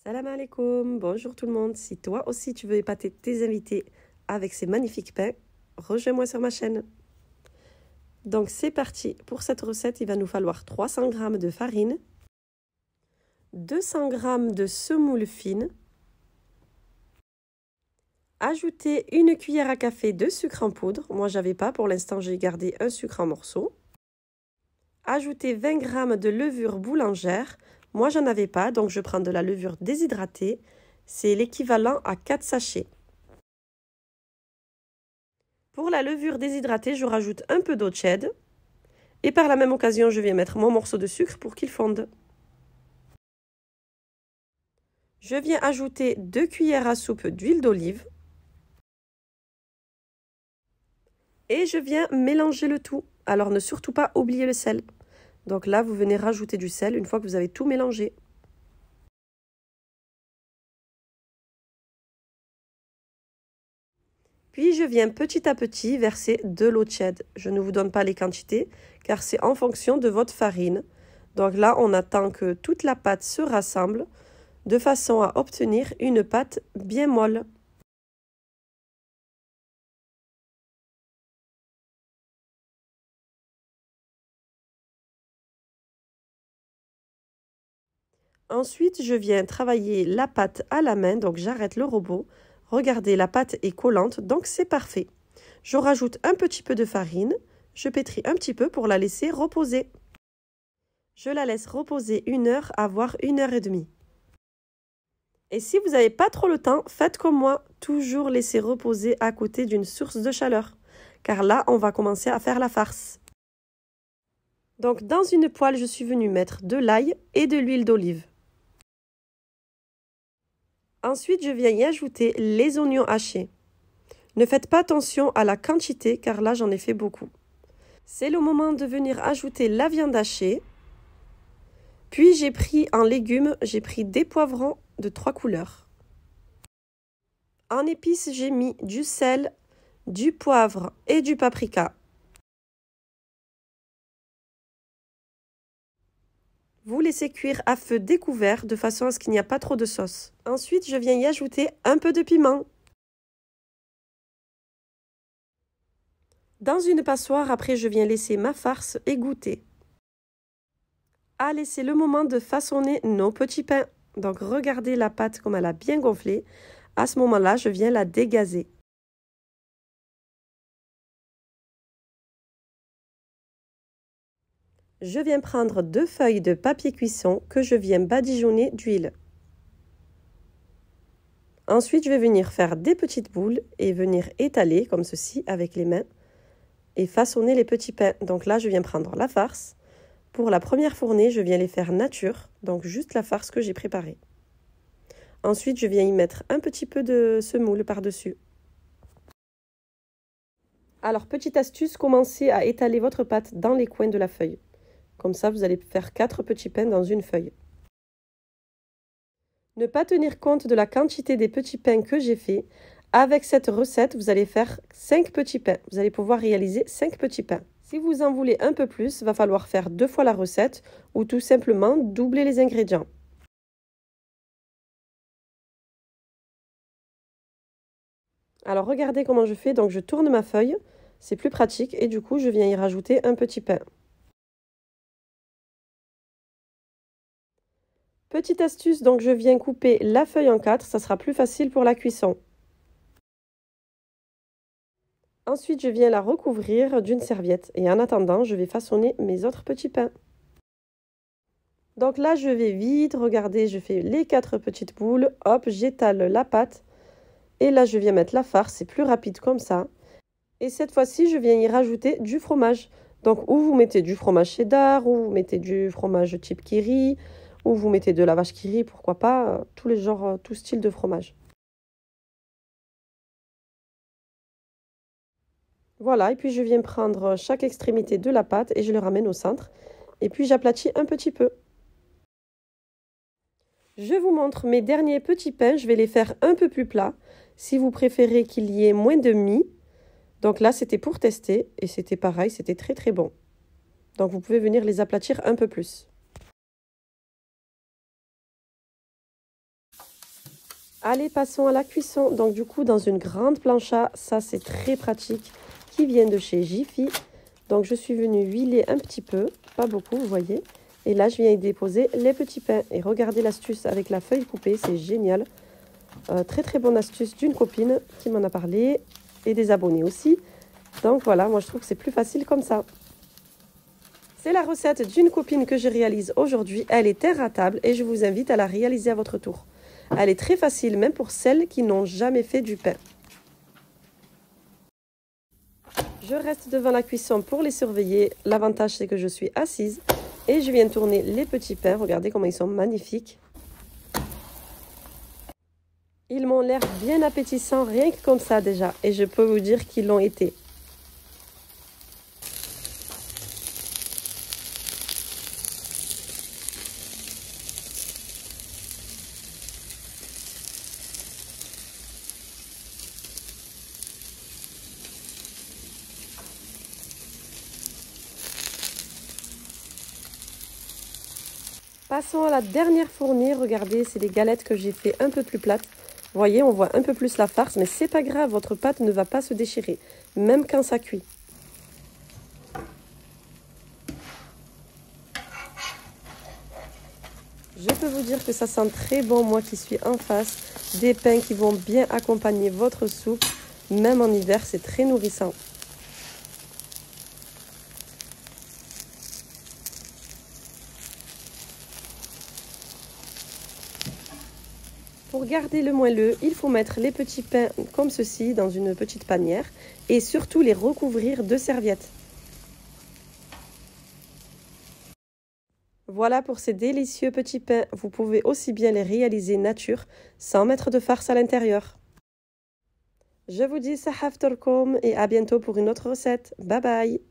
Salam alaikum, bonjour tout le monde. Si toi aussi tu veux épater tes invités avec ces magnifiques pains, rejoins-moi sur ma chaîne. Donc c'est parti, pour cette recette il va nous falloir 300 g de farine, 200 g de semoule fine, ajouter une cuillère à café de sucre en poudre, moi j'avais pas, pour l'instant j'ai gardé un sucre en morceaux, ajouter 20 g de levure boulangère, moi j'en avais pas donc je prends de la levure déshydratée, c'est l'équivalent à 4 sachets. Pour la levure déshydratée, je rajoute un peu d'eau tiède et par la même occasion, je viens mettre mon morceau de sucre pour qu'il fonde. Je viens ajouter 2 cuillères à soupe d'huile d'olive et je viens mélanger le tout. Alors ne surtout pas oublier le sel. Donc là, vous venez rajouter du sel une fois que vous avez tout mélangé. Puis je viens petit à petit verser de l'eau tiède. Je ne vous donne pas les quantités car c'est en fonction de votre farine. Donc là, on attend que toute la pâte se rassemble de façon à obtenir une pâte bien molle. Ensuite, je viens travailler la pâte à la main, donc j'arrête le robot. Regardez, la pâte est collante, donc c'est parfait. Je rajoute un petit peu de farine, je pétris un petit peu pour la laisser reposer. Je la laisse reposer 1 heure, voire 1h30. Et si vous n'avez pas trop le temps, faites comme moi, toujours laisser reposer à côté d'une source de chaleur. Car là, on va commencer à faire la farce. Donc dans une poêle, je suis venue mettre de l'ail et de l'huile d'olive. Ensuite, je viens y ajouter les oignons hachés. Ne faites pas attention à la quantité car là, j'en ai fait beaucoup. C'est le moment de venir ajouter la viande hachée. Puis j'ai pris en légumes, j'ai pris des poivrons de 3 couleurs. En épices, j'ai mis du sel, du poivre et du paprika. Vous laissez cuire à feu découvert de façon à ce qu'il n'y a pas trop de sauce. Ensuite, je viens y ajouter un peu de piment. Dans une passoire, après, je viens laisser ma farce égoutter. Allez, c'est le moment de façonner nos petits pains. Donc, regardez la pâte comme elle a bien gonflé. À ce moment-là, je viens la dégazer. Je viens prendre 2 feuilles de papier cuisson que je viens badigeonner d'huile. Ensuite, je vais venir faire des petites boules et venir étaler comme ceci avec les mains et façonner les petits pains. Donc là, je viens prendre la farce. Pour la première fournée, je viens les faire nature, donc juste la farce que j'ai préparée. Ensuite, je viens y mettre un petit peu de semoule par-dessus. Alors, petite astuce, commencez à étaler votre pâte dans les coins de la feuille. Comme ça, vous allez faire 4 petits pains dans une feuille. Ne pas tenir compte de la quantité des petits pains que j'ai fait. Avec cette recette, vous allez faire 5 petits pains. Vous allez pouvoir réaliser 5 petits pains. Si vous en voulez un peu plus, il va falloir faire 2 fois la recette ou tout simplement doubler les ingrédients. Alors regardez comment je fais, donc je tourne ma feuille, c'est plus pratique et du coup je viens y rajouter un petit pain. Petite astuce, donc je viens couper la feuille en 4, ça sera plus facile pour la cuisson. Ensuite, je viens la recouvrir d'une serviette et en attendant, je vais façonner mes autres petits pains. Donc là, je vais vite, regardez, je fais les 4 petites boules, hop, j'étale la pâte et là, je viens mettre la farce, c'est plus rapide comme ça. Et cette fois-ci, je viens y rajouter du fromage. Donc, ou vous mettez du fromage cheddar, ou vous mettez du fromage type Kiri, ou vous mettez de la vache qui rit, pourquoi pas, tous les genres, tout style de fromage. Voilà, et puis je viens prendre chaque extrémité de la pâte et je le ramène au centre. Et puis j'aplatis un petit peu. Je vous montre mes derniers petits pains, je vais les faire un peu plus plats. Si vous préférez qu'il y ait moins de mie, donc là c'était pour tester et c'était pareil, c'était très très bon. Donc vous pouvez venir les aplatir un peu plus. Allez, passons à la cuisson. Donc du coup, dans une grande plancha, ça c'est très pratique, qui vient de chez Jiffy. Donc je suis venue huiler un petit peu, pas beaucoup, vous voyez. Et là, je viens y déposer les petits pains. Et regardez l'astuce avec la feuille coupée, c'est génial. Très très bonne astuce d'une copine qui m'en a parlé et des abonnés aussi. Donc voilà, moi je trouve que c'est plus facile comme ça. C'est la recette d'une copine que je réalise aujourd'hui. Elle est terre à table et je vous invite à la réaliser à votre tour. Elle est très facile, même pour celles qui n'ont jamais fait du pain. Je reste devant la cuisson pour les surveiller. L'avantage, c'est que je suis assise et je viens tourner les petits pains. Regardez comment ils sont magnifiques. Ils m'ont l'air bien appétissants, rien que comme ça déjà. Et je peux vous dire qu'ils l'ont été. Passons à la dernière fournée. Regardez, c'est des galettes que j'ai fait un peu plus plates. Vous voyez, on voit un peu plus la farce, mais c'est pas grave, votre pâte ne va pas se déchirer, même quand ça cuit. Je peux vous dire que ça sent très bon, moi qui suis en face. Des pains qui vont bien accompagner votre soupe, même en hiver, c'est très nourrissant. Pour garder le moelleux, il faut mettre les petits pains comme ceci dans une petite panière et surtout les recouvrir de serviettes. Voilà pour ces délicieux petits pains. Vous pouvez aussi bien les réaliser nature sans mettre de farce à l'intérieur. Je vous dis sahaf torkom et à bientôt pour une autre recette. Bye bye!